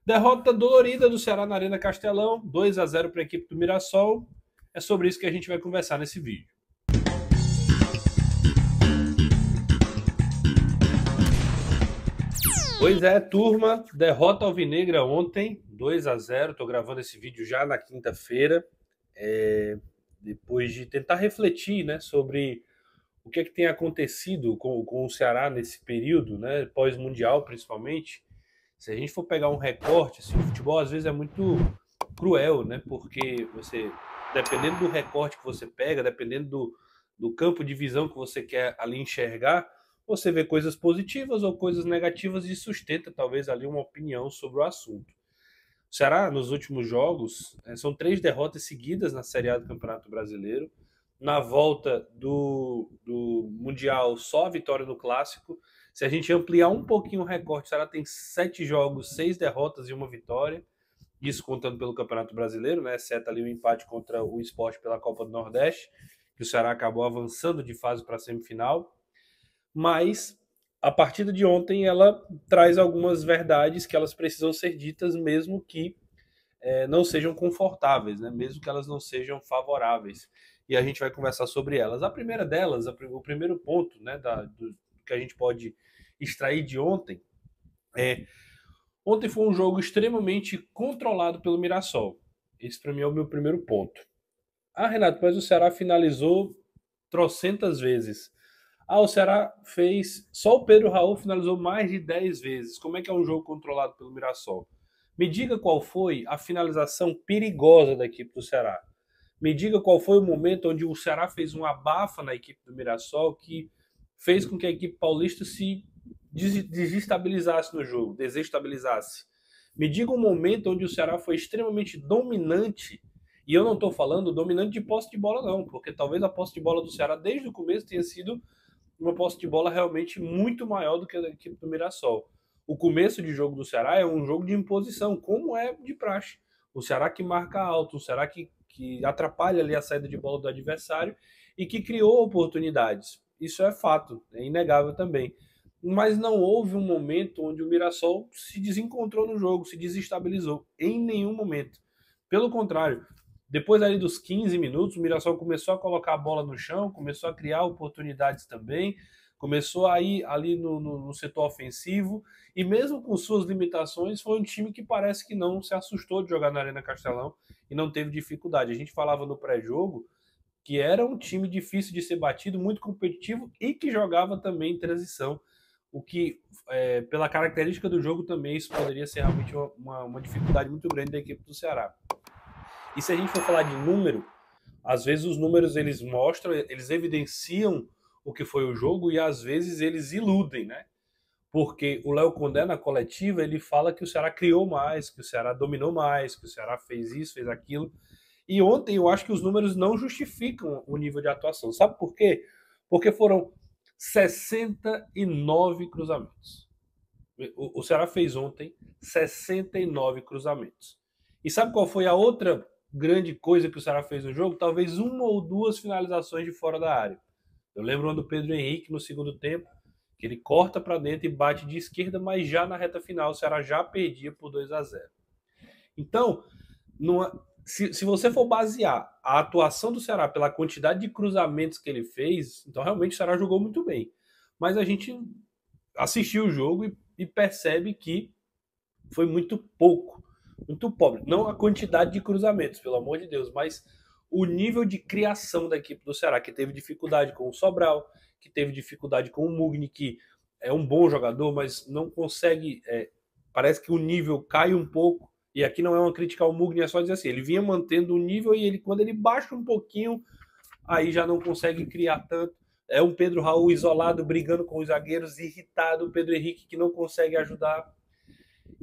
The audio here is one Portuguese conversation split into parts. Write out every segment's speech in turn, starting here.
Derrota dolorida do Ceará na Arena Castelão, 2-0 para a equipe do Mirassol. É sobre isso que a gente vai conversar nesse vídeo. Pois é, turma, derrota alvinegra ontem, 2-0. Estou gravando esse vídeo já na quinta-feira, depois de tentar refletir, né, sobre o que é que tem acontecido com o Ceará nesse período, né, pós-mundial principalmente. Se a gente for pegar um recorte, assim, o futebol às vezes é muito cruel, né? Porque você, dependendo do recorte que você pega, dependendo do campo de visão que você quer ali enxergar, você vê coisas positivas ou coisas negativas e sustenta talvez ali uma opinião sobre o assunto. O Ceará, nos últimos jogos, são 3 derrotas seguidas na Série A do Campeonato Brasileiro. Na volta do Mundial, só a vitória no Clássico. Se a gente ampliar um pouquinho o recorte, o Ceará tem 7 jogos, 6 derrotas e uma vitória. Isso contando pelo Campeonato Brasileiro, né? Exceto ali o empate contra o Sport pela Copa do Nordeste, que o Ceará acabou avançando de fase para a semifinal. Mas a partida de ontem ela traz algumas verdades que elas precisam ser ditas, mesmo que não sejam confortáveis, né? Mesmo que elas não sejam favoráveis. E a gente vai conversar sobre elas. A primeira delas, o primeiro ponto, né, que a gente pode extrair de ontem é: ontem foi um jogo extremamente controlado pelo Mirassol. Esse para mim é o meu primeiro ponto. Ah, Renato, mas o Ceará finalizou trocentas vezes. Ah, o Ceará fez. Só o Pedro Raul finalizou mais de 10 vezes. Como é que é um jogo controlado pelo Mirassol? Me diga qual foi a finalização perigosa da equipe do Ceará. Me diga qual foi o momento onde o Ceará fez um abafa na equipe do Mirassol que fez com que a equipe paulista se desestabilizasse no jogo, desestabilizasse. Me diga um momento onde o Ceará foi extremamente dominante, e eu não estou falando dominante de posse de bola não, porque talvez a posse de bola do Ceará desde o começo tenha sido uma posse de bola realmente muito maior do que a da equipe do Mirassol. O começo de jogo do Ceará é um jogo de imposição, como é de praxe. O Ceará que marca alto, o Ceará que atrapalha ali a saída de bola do adversário e que criou oportunidades. Isso é fato, é inegável também. Mas não houve um momento onde o Mirassol se desencontrou no jogo, se desestabilizou. Em nenhum momento. Pelo contrário, depois ali dos 15 minutos, o Mirassol começou a colocar a bola no chão, começou a criar oportunidades também, começou a ir ali no setor ofensivo, e mesmo com suas limitações, foi um time que parece que não se assustou de jogar na Arena Castelão e não teve dificuldade. A gente falava no pré-jogo que era um time difícil de ser batido, muito competitivo e que jogava também em transição, o que, pela característica do jogo também, isso poderia ser realmente uma dificuldade muito grande da equipe do Ceará. E se a gente for falar de número, às vezes os números eles mostram, eles evidenciam o que foi o jogo e às vezes eles iludem, né? Porque o Léo Condé na coletiva ele fala que o Ceará criou mais, que o Ceará dominou mais, que o Ceará fez isso, fez aquilo. E ontem eu acho que os números não justificam o nível de atuação. Sabe por quê? Porque foram 69 cruzamentos. O Ceará fez ontem 69 cruzamentos. E sabe qual foi a outra grande coisa que o Ceará fez no jogo? Talvez uma ou duas finalizações de fora da área. Eu lembro uma do Pedro Henrique no segundo tempo, que ele corta para dentro e bate de esquerda, mas já na reta final o Ceará já perdia por 2-0. Então, se você for basear a atuação do Ceará pela quantidade de cruzamentos que ele fez, então realmente o Ceará jogou muito bem. Mas a gente assistiu o jogo e percebe que foi muito pouco, muito pobre. Não a quantidade de cruzamentos, pelo amor de Deus, mas o nível de criação da equipe do Ceará, que teve dificuldade com o Sobral, que teve dificuldade com o Mugni, que é um bom jogador, mas não consegue. Parece que o nível cai um pouco. E aqui não é uma crítica ao Mugni, é só dizer assim: ele vinha mantendo o nível e ele, quando ele baixa um pouquinho, aí já não consegue criar tanto. É um Pedro Raul isolado, brigando com os zagueiros, irritado. O Pedro Henrique que não consegue ajudar.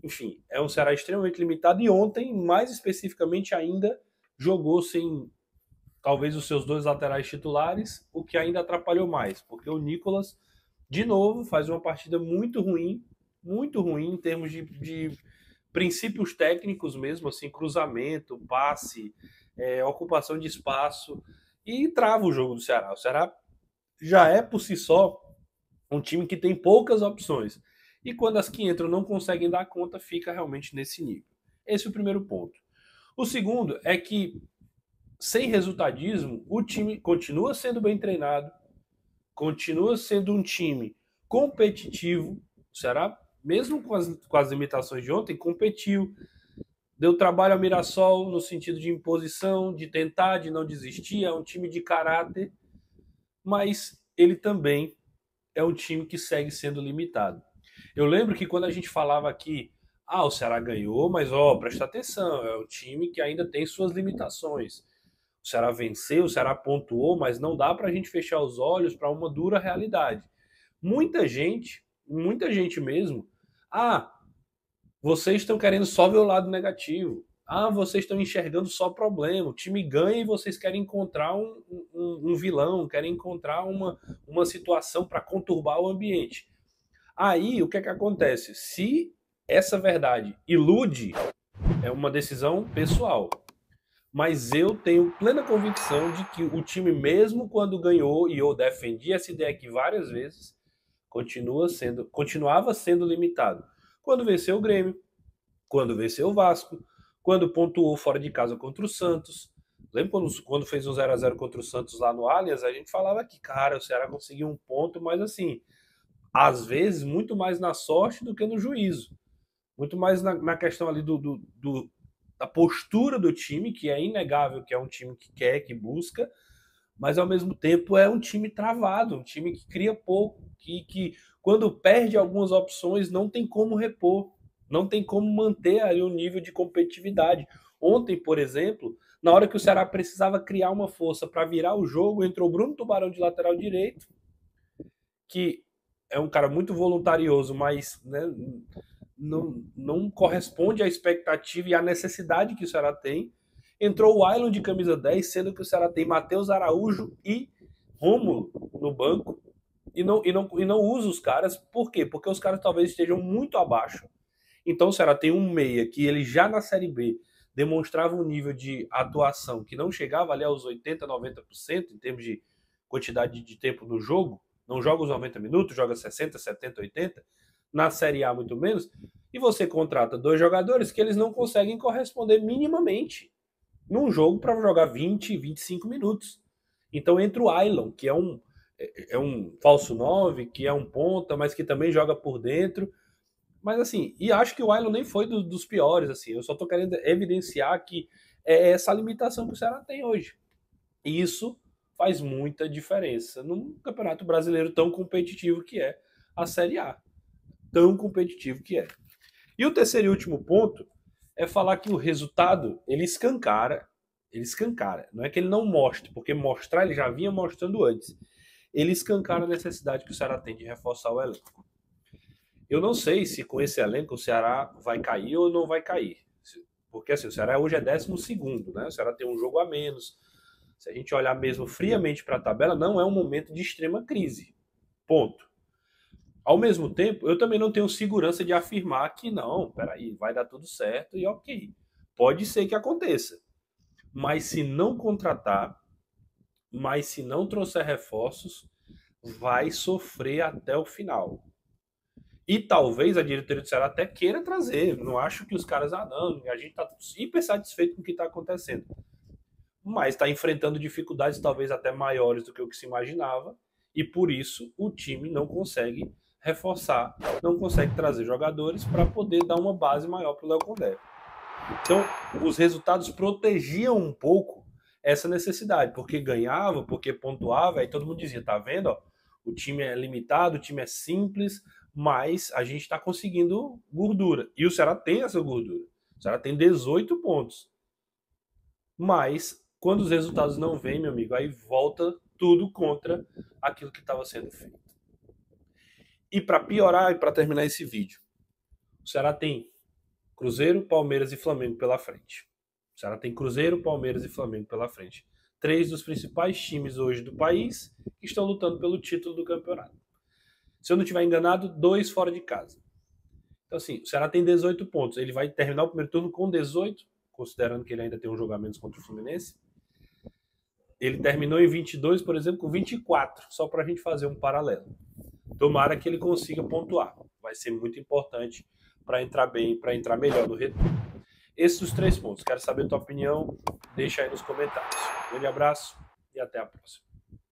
Enfim, é um Ceará extremamente limitado. E ontem, mais especificamente ainda, jogou sem talvez os seus 2 laterais titulares, o que ainda atrapalhou mais, porque o Nicolas, de novo, faz uma partida muito ruim em termos de princípios técnicos mesmo, assim, cruzamento, passe, ocupação de espaço, e trava o jogo do Ceará. O Ceará já é, por si só, um time que tem poucas opções. E quando as que entram não conseguem dar conta, fica realmente nesse nível. Esse é o primeiro ponto. O segundo é que, sem resultadismo, o time continua sendo bem treinado, continua sendo um time competitivo. O Ceará, mesmo com as limitações de ontem, competiu. Deu trabalho ao Mirassol no sentido de imposição, de tentar, de não desistir. É um time de caráter, mas ele também é um time que segue sendo limitado. Eu lembro que quando a gente falava aqui, o Ceará ganhou, mas presta atenção, é um time que ainda tem suas limitações. O Ceará venceu, o Ceará pontuou, mas não dá para a gente fechar os olhos para uma dura realidade. Muita gente mesmo, vocês estão querendo só ver o lado negativo. Vocês estão enxergando só problema. O time ganha e vocês querem encontrar um vilão, querem encontrar uma situação para conturbar o ambiente. Aí, o que é que acontece? Se essa verdade ilude, é uma decisão pessoal. Mas eu tenho plena convicção de que o time, mesmo quando ganhou, e eu defendi essa ideia aqui várias vezes, continuava sendo limitado. Quando venceu o Grêmio, quando venceu o Vasco, quando pontuou fora de casa contra o Santos. Lembra quando fez um 0x0 contra o Santos lá no Allianz? A gente falava que, cara, o Ceará conseguiu um ponto, mas assim, às vezes, muito mais na sorte do que no juízo. Muito mais na questão ali da postura do time, que é inegável que é um time que quer, que busca, mas ao mesmo tempo é um time travado, um time que cria pouco, que quando perde algumas opções não tem como repor, não tem como manter ali o nível de competitividade. Ontem, por exemplo, na hora que o Ceará precisava criar uma força para virar o jogo, entrou o Bruno Tubarão de lateral direito, que é um cara muito voluntarioso, mas né, não corresponde à expectativa e à necessidade que o Ceará tem. Entrou o Ailon de camisa 10, sendo que o Ceará tem Matheus Araújo e Rômulo no banco, e não usa os caras. Por quê? Porque os caras talvez estejam muito abaixo. Então o Ceará tem um meia que ele já na Série B demonstrava um nível de atuação que não chegava ali aos 80%, 90% em termos de quantidade de tempo no jogo, não joga os 90 minutos, joga 60, 70, 80, na Série A muito menos, e você contrata dois jogadores que eles não conseguem corresponder minimamente num jogo para jogar 20, 25 minutos. Então entra o Ailon, que é um falso 9, que é um ponta, mas que também joga por dentro. Mas assim, e acho que o Ailon nem foi dos piores, assim. Eu só tô querendo evidenciar que é essa limitação que o Ceará tem hoje. E isso faz muita diferença num campeonato brasileiro tão competitivo que é a Série A. Tão competitivo que é. E o terceiro e último ponto é falar que o resultado, ele escancara. Ele escancara. Não é que ele não mostre, porque mostrar ele já vinha mostrando antes. Ele escancara a necessidade que o Ceará tem de reforçar o elenco. Eu não sei se com esse elenco o Ceará vai cair ou não vai cair. Porque assim, o Ceará hoje é 12º, né? O Ceará tem um jogo a menos. Se a gente olhar mesmo friamente para a tabela, não é um momento de extrema crise. Ponto. Ao mesmo tempo, eu também não tenho segurança de afirmar que não, peraí, vai dar tudo certo e ok. Pode ser que aconteça. Mas se não contratar, mas se não trouxer reforços, vai sofrer até o final. E talvez a diretoria do Ceará até queira trazer. Não acho que os caras, não, a gente está hiper satisfeito com o que está acontecendo. Mas está enfrentando dificuldades talvez até maiores do que o que se imaginava. E por isso o time não consegue reforçar, não consegue trazer jogadores para poder dar uma base maior para o Léo Condé. Então, os resultados protegiam um pouco essa necessidade, porque ganhava, porque pontuava, aí todo mundo dizia, tá vendo? Ó, o time é limitado, o time é simples, mas a gente está conseguindo gordura. E o Ceará tem essa gordura. O Ceará tem 18 pontos. Mas, quando os resultados não vêm, meu amigo, aí volta tudo contra aquilo que estava sendo feito. E para piorar, e para terminar esse vídeo, o Ceará tem Cruzeiro, Palmeiras e Flamengo pela frente. O Ceará tem Cruzeiro, Palmeiras e Flamengo pela frente. 3 dos principais times hoje do país que estão lutando pelo título do campeonato. Se eu não estiver enganado, 2 fora de casa. Então, assim, o Ceará tem 18 pontos. Ele vai terminar o primeiro turno com 18, considerando que ele ainda tem um jogo a menos contra o Fluminense. Ele terminou em 22, por exemplo, com 24, só para a gente fazer um paralelo. tomara que ele consiga pontuar. Vai ser muito importante para entrar bem, para entrar melhor no retorno. Esses os 3 pontos. Quero saber a tua opinião, deixa aí nos comentários. Um grande abraço e até a próxima.